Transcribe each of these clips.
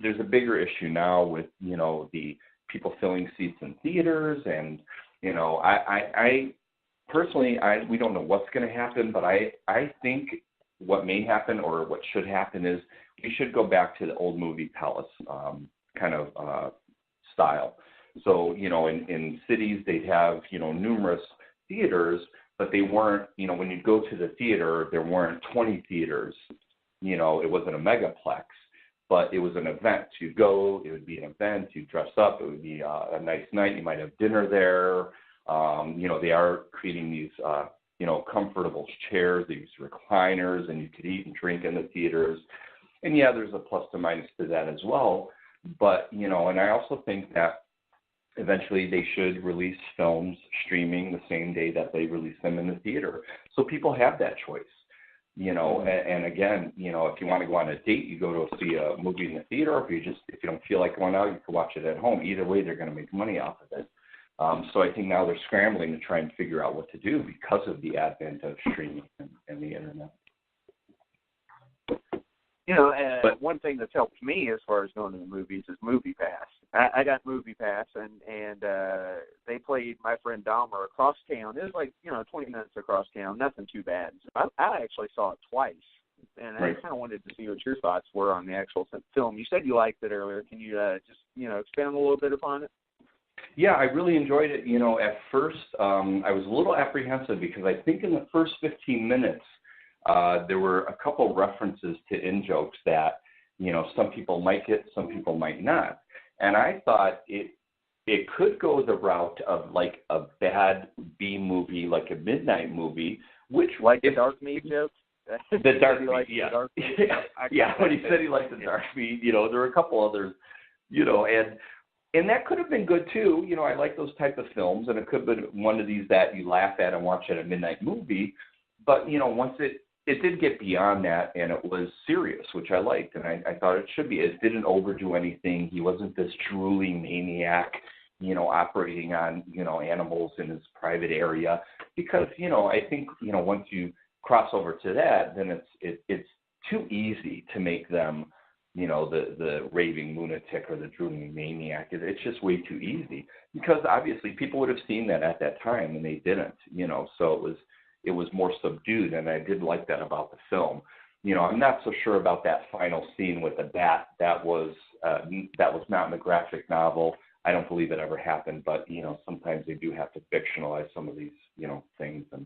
there's a bigger issue now with, the people filling seats in theaters. And, I personally, we don't know what's going to happen, but I think what may happen or what should happen is we should go back to the old movie palace kind of style. So, in cities, they'd have, numerous theaters, but they weren't, when you go to the theater, there weren't 20 theaters. It wasn't a megaplex, but it was an event. You'd go, it would be an event, you'd dress up, it would be a nice night, you might have dinner there. They are creating these, comfortable chairs, these recliners, and you could eat and drink in the theaters. And yeah, there's a plus to minus to that as well. But, and I also think that eventually they should release films streaming the same day that they release them in the theater. So people have that choice, and again, if you want to go on a date, you go to see a movie in the theater, or if you don't feel like going out, you can watch it at home. Either way, they're going to make money off of it. So I think now they're scrambling to try and figure out what to do because of the advent of streaming and the internet. But one thing that's helped me as far as going to the movies is MoviePass. I got MoviePass, and they played my friend Dahmer across town. It was like, 20 minutes across town, nothing too bad. So I actually saw it twice, and I kind of wanted to see what your thoughts were on the actual film. You said you liked it earlier. Can you just, expand a little bit upon it? Yeah, I really enjoyed it. At first, I was a little apprehensive because I think in the first 15 minutes, there were a couple references to in-jokes that, some people might get, some people might not. And I thought it could go the route of like a bad B movie, like a midnight movie, which... Like the dark meat joke? The dark meat, yeah. Yeah, when he said he liked the dark meat, there were a couple others, and that could have been good too. I like those type of films, and it could have been one of these that you laugh at and watch at a midnight movie. But, once it did get beyond that, and it was serious, which I liked, and I thought it should be. It didn't overdo anything. He wasn't this drooling maniac, operating on, animals in his private area. Because, I think, once you cross over to that, then it's too easy to make them, the raving lunatic or the drooling maniac. It's just way too easy. Because obviously people would have seen that at that time, and they didn't, so it was more subdued, and I did like that about the film. I'm not so sure about that final scene with the bat. That was not in the graphic novel. I don't believe it ever happened, but, sometimes they do have to fictionalize some of these, things. And,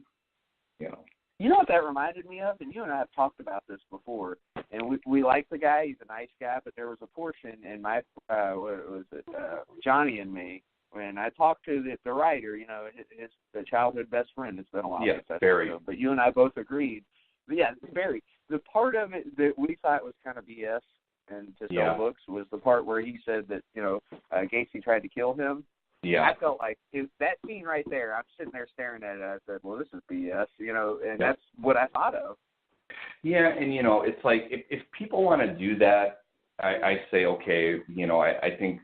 You know what that reminded me of? And you and I have talked about this before. And we like the guy. He's a nice guy. But there was a portion in my, Johnny and Me, when I talked to the writer, the childhood best friend. It's been a while since Barry. Ago, but you and I both agreed. But yeah, Barry. The part of it that we thought was kind of BS and to sell books was the part where he said that, Gacy tried to kill him. Yeah. I felt like that scene right there, I'm sitting there staring at it, I said, well, this is BS, and that's what I thought of. Yeah, and, it's like if people want to do that, I say, okay, I think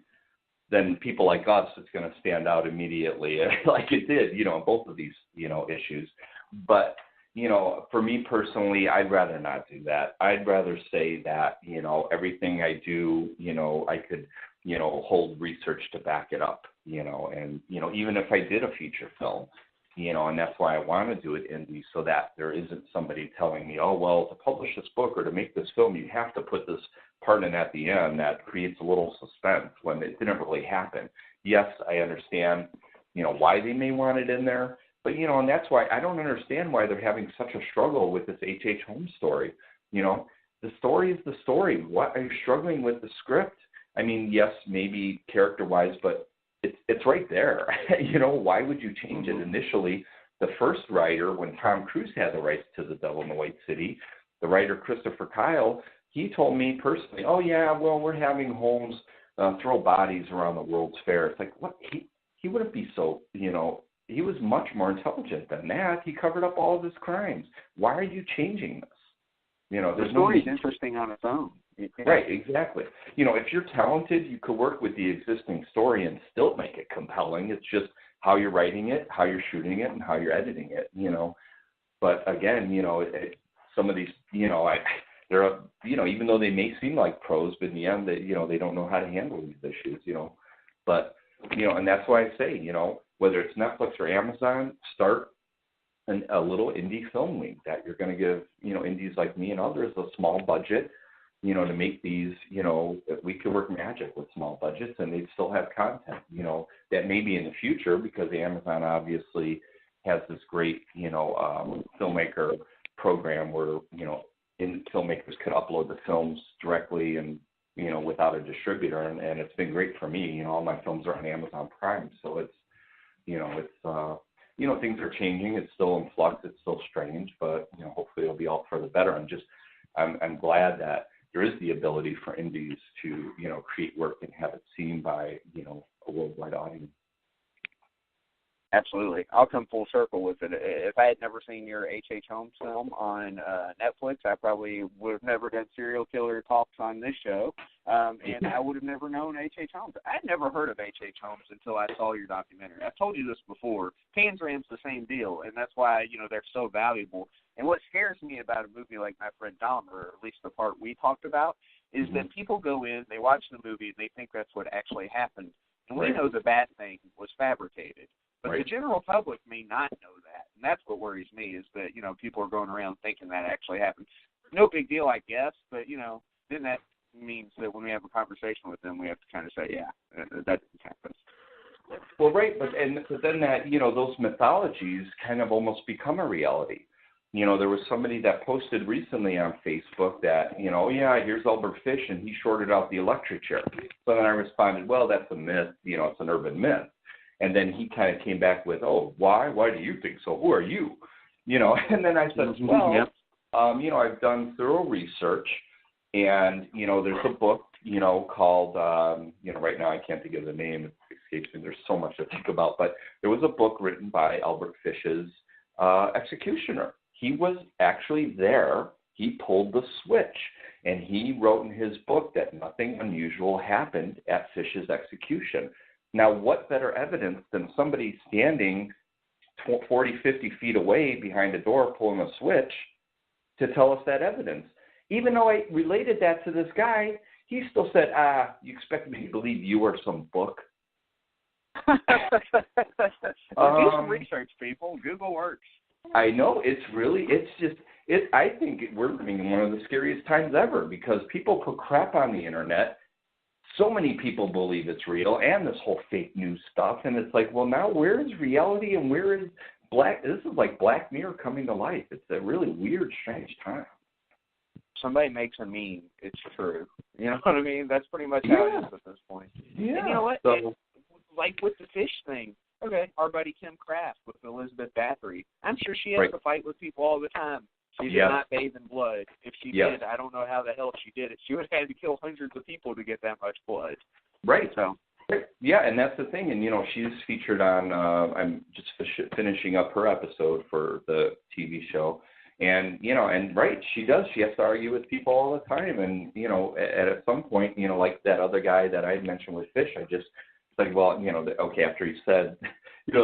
then people like us, it's going to stand out immediately, like it did, in both of these, issues. But, for me personally, I'd rather not do that. I'd rather say that, everything I do, I could, hold research to back it up, and, even if I did a feature film, and that's why I want to do it indie, so that there isn't somebody telling me, oh, well, to publish this book or to make this film, you have to put this part in at the end that creates a little suspense when it didn't really happen. Yes, I understand, why they may want it in there, but, and that's why I don't understand why they're having such a struggle with this H.H. Holmes story. The story is the story. What are you struggling with the script? I mean, yes, maybe character-wise, but it's right there. Why would you change it initially? The first writer, when Tom Cruise had the rights to The Devil in the White City, the writer Christopher Kyle, he told me personally, oh, yeah, well, we're having Holmes throw bodies around the World's Fair. It's like, what? He wouldn't be so, he was much more intelligent than that. He covered up all of his crimes. Why are you changing this? The story's interesting on its own. Right, exactly. If you're talented, you could work with the existing story and still make it compelling. It's just how you're writing it, how you're shooting it, and how you're editing it, But again, some of these, they're, even though they may seem like pros, but in the end, they don't know how to handle these issues, But, and that's why I say, whether it's Netflix or Amazon, start a little indie film wing that you're going to give, indies like me and others a small budget, to make these, we could work magic with small budgets and they'd still have content, that maybe in the future, because Amazon obviously has this great, filmmaker program where, filmmakers could upload the films directly and, without a distributor. And it's been great for me. All my films are on Amazon Prime. So it's, things are changing. It's still in flux. It's still strange, but, hopefully it'll be all for the better. I'm glad that there is the ability for indies to, create work and have it seen by, a worldwide audience. Absolutely. I'll come full circle with it. If I had never seen your H.H. Holmes film on Netflix, I probably would have never done Serial Killer Talks on this show, and I would have never known H.H. Holmes. I'd never heard of H.H. Holmes until I saw your documentary. I've told you this before. Panzram's the same deal, and that's why, they're so valuable. And what scares me about a movie like My Friend Dahmer, or at least the part we talked about, is that people go in, they watch the movie, and they think that's what actually happened. And we know the bad thing was fabricated. But the general public may not know that, and that's what worries me, is that, people are going around thinking that actually happened. No big deal, I guess, but, then that means that when we have a conversation with them, we have to kind of say, yeah, that didn't happen. Well, right, but then that, those mythologies kind of almost become a reality. There was somebody that posted recently on Facebook that, here's Albert Fish, and he shorted out the electric chair. So then I responded, well, that's a myth, it's an urban myth. And then he kind of came back with, oh, why? Why do you think so? Who are you? And then I said, well, I've done thorough research, and, there's a book, called, right now I can't think of the name. It escapes me. There's so much to think about. But there was a book written by Albert Fish's executioner. He was actually there. He pulled the switch. And he wrote in his book that nothing unusual happened at Fish's execution. Now, what better evidence than somebody standing 40, 50 feet away behind a door pulling a switch to tell us that evidence? Even though I related that to this guy, he still said, you expect me to believe you or some book? Do some research, people. Google works. I know. I think we're living in one of the scariest times ever because people put crap on the internet. So many people believe it's real and this whole fake news stuff. And it's like, well, now where is reality and where is this is like Black Mirror coming to life. It's a really weird, strange time. Somebody makes a meme, it's true. You know what I mean? That's pretty much how it is at this point. Yeah. And you know what? So, like with the fish thing, okay, our buddy Kim Kraft with Elizabeth Bathory. I'm sure she has to fight with people all the time. She did not bathe in blood. If she did, I don't know how the hell she did it. She would have had to kill hundreds of people to get that much blood. Right. So. Yeah, and that's the thing. And, she's featured on, I'm just finishing up her episode for the TV show. And, she does. She has to argue with people all the time. And, at some point, like that other guy that I had mentioned with Fish, it's like, well, okay, after he said,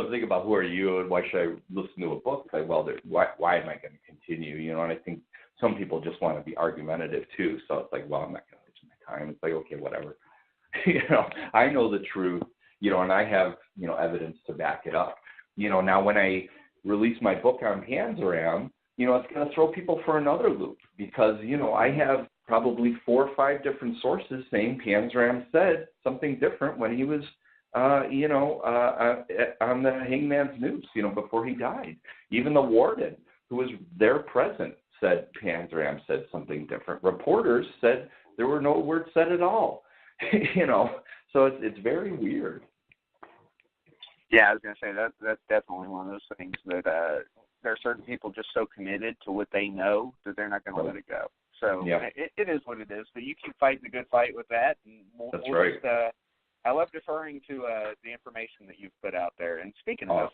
think about who are you and why should I listen to a book? It's like, well, why am I going to continue? And I think some people just want to be argumentative too. So it's like, well, I'm not going to waste my time. It's like, okay, whatever. I know the truth, and I have, evidence to back it up. Now when I release my book on Panzram, it's going to throw people for another loop because, I have probably 4 or 5 different sources saying Panzram said something different when he was on the hangman's noose, before he died. Even the warden, who was there present, said Panzram said something different. Reporters said there were no words said at all. So it's very weird. Yeah, I was going to say that's definitely one of those things that there are certain people just so committed to what they know that they're not going to let it go. So it is what it is. But you keep fighting the good fight with that. And that's right. I love deferring to the information that you've put out there. And speaking of,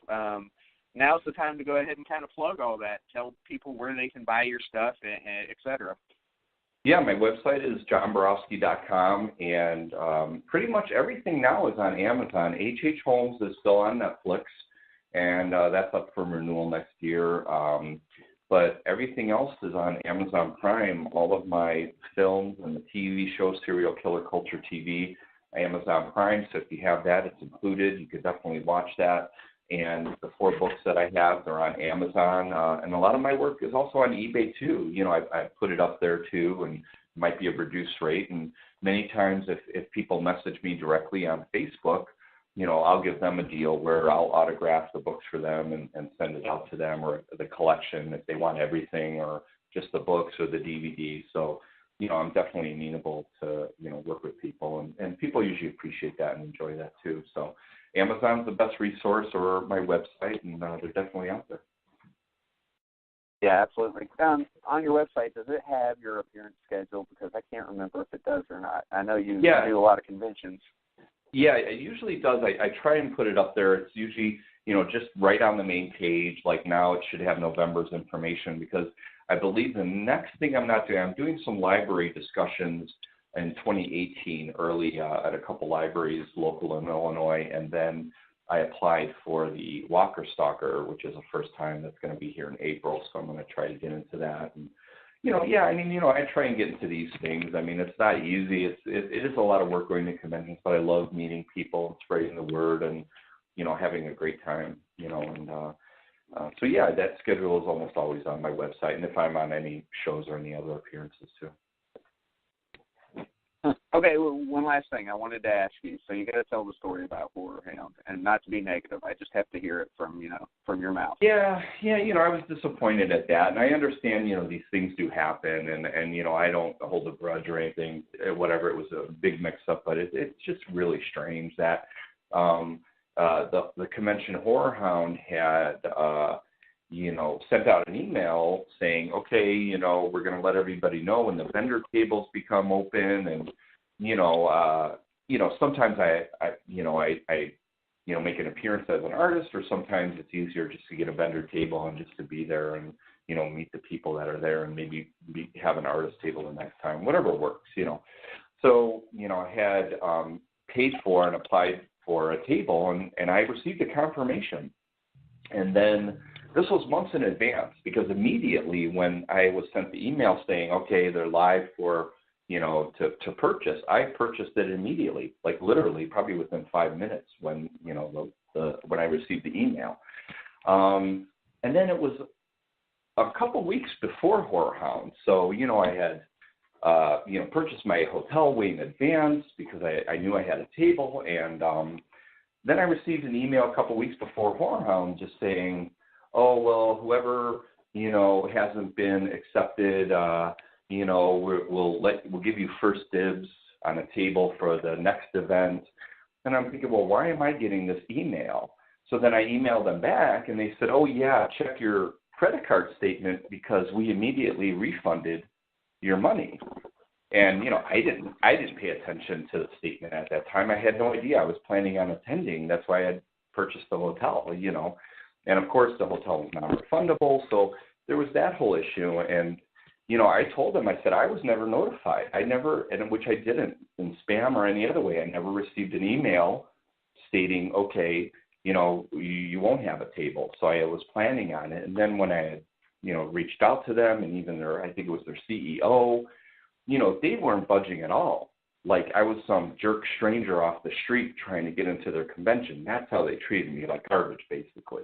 now's the time to go ahead and kind of plug all that. Tell people where they can buy your stuff, et cetera. Yeah, my website is johnborowski.com, and pretty much everything now is on Amazon. H.H. Holmes is still on Netflix, and that's up for renewal next year. But everything else is on Amazon Prime. All of my films and the TV show, Serial Killer Culture TV, Amazon Prime. So if you have that, it's included. You could definitely watch that. And the 4 books that I have, they're on Amazon. And a lot of my work is also on eBay, too. You know, I put it up there, too, and it might be a reduced rate. And many times if people message me directly on Facebook, you know, I'll give them a deal where I'll autograph the books for them and send it out to them, or the collection if they want everything, or just the books or the DVD. So, you know, I'm definitely amenable to, you know, work with people. And people usually appreciate that and enjoy that, too. So Amazon's the best resource, or my website, and they're definitely out there. Yeah, absolutely. On your website, does it have your appearance schedule? Because I can't remember if it does or not. I know you do a lot of conventions. Yeah, it usually does. I try and put it up there. It's usually, you know, just right on the main page. Like now it should have November's information, because I believe the next thing I'm doing some library discussions in 2018 early at a couple libraries local in Illinois, and then I applied for the Walker Stalker, which is the first time that's going to be here in April, so I'm going to try to get into that. And, you know, yeah, I mean, you know, I try and get into these things. I mean, it's not easy. It is a lot of work going to conventions, but I love meeting people, spreading the word, and, you know, having a great time, you know. And so, yeah, that schedule is almost always on my website, and if I'm on any shows or any other appearances, too. Okay, well, one last thing I wanted to ask you. So you got to tell the story about Horror Hound, and not to be negative. I just have to hear it from your mouth. Yeah, you know, I was disappointed at that, and I understand, you know, these things do happen, and you know, I don't hold a grudge or anything, whatever. It was a big mix-up, but it's just really strange that the convention Horror Hound had, you know, sent out an email saying, okay, you know, we're going to let everybody know when the vendor tables become open, and you know, sometimes I make an appearance as an artist, or sometimes it's easier just to get a vendor table and just to be there and, you know, meet the people that are there, and maybe have an artist table the next time, whatever works, you know. So, you know, I had paid for and applied for a table, and I received a confirmation. And then this was months in advance, because immediately when I was sent the email saying, okay, they're live for, you know, to purchase, I purchased it immediately, like literally probably within 5 minutes when, you know, when I received the email. And then it was a couple weeks before Horror Hound. So, you know, I had, you know, purchased my hotel way in advance because I knew I had a table. And then I received an email a couple weeks before Horror Hound just saying, oh, well, whoever, you know, hasn't been accepted, you know, we'll give you first dibs on a table for the next event. And I'm thinking, well, why am I getting this email? So then I emailed them back, and they said, oh, yeah, check your credit card statement, because we immediately refunded your money. And, you know, I didn't pay attention to the statement at that time. I had no idea. I was planning on attending. That's why I had purchased the hotel, you know. And, of course, the hotel was non-refundable. So there was that whole issue. And, you know, I told them, I said, I was never notified. Which I didn't, in spam or any other way. I never received an email stating, okay, you know, you won't have a table. So I was planning on it. And then when I had, you know, reached out to them, and even I think it was their CEO, you know, they weren't budging at all. Like I was some jerk stranger off the street trying to get into their convention. That's how they treated me, like garbage, basically.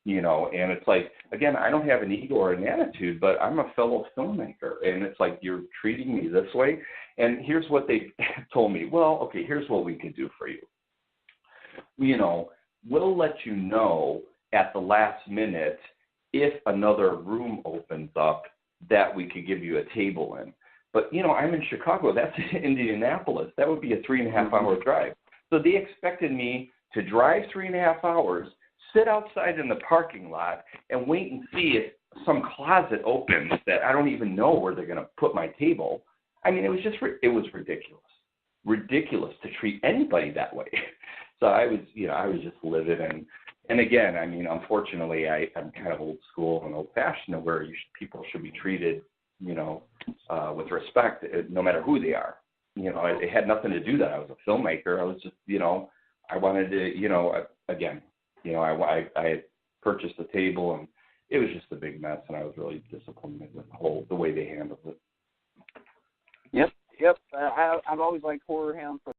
You know, and it's like, again, I don't have an ego or an attitude, but I'm a fellow filmmaker, and it's like, you're treating me this way. And here's what they told me. Well, okay, here's what we can do for you. You know, we'll let you know at the last minute if another room opens up that we could give you a table in. But, you know, I'm in Chicago. That's in Indianapolis. That would be a 3.5-hour drive. So they expected me to drive 3.5 hours, sit outside in the parking lot, and wait and see if some closet opens that I don't even know where they're going to put my table. I mean, it was ridiculous. Ridiculous to treat anybody that way. So I was just livid. And again, I mean, unfortunately, I'm kind of old school and old-fashioned, where people should be treated, you know, with respect, no matter who they are. You know, it had nothing to do that I was a filmmaker. I was just, you know, I wanted to, you know, again, you know, I had purchased a table, it was just a big mess, and I was really disappointed with the way they handled it. Yep. I've always liked Horror Hound for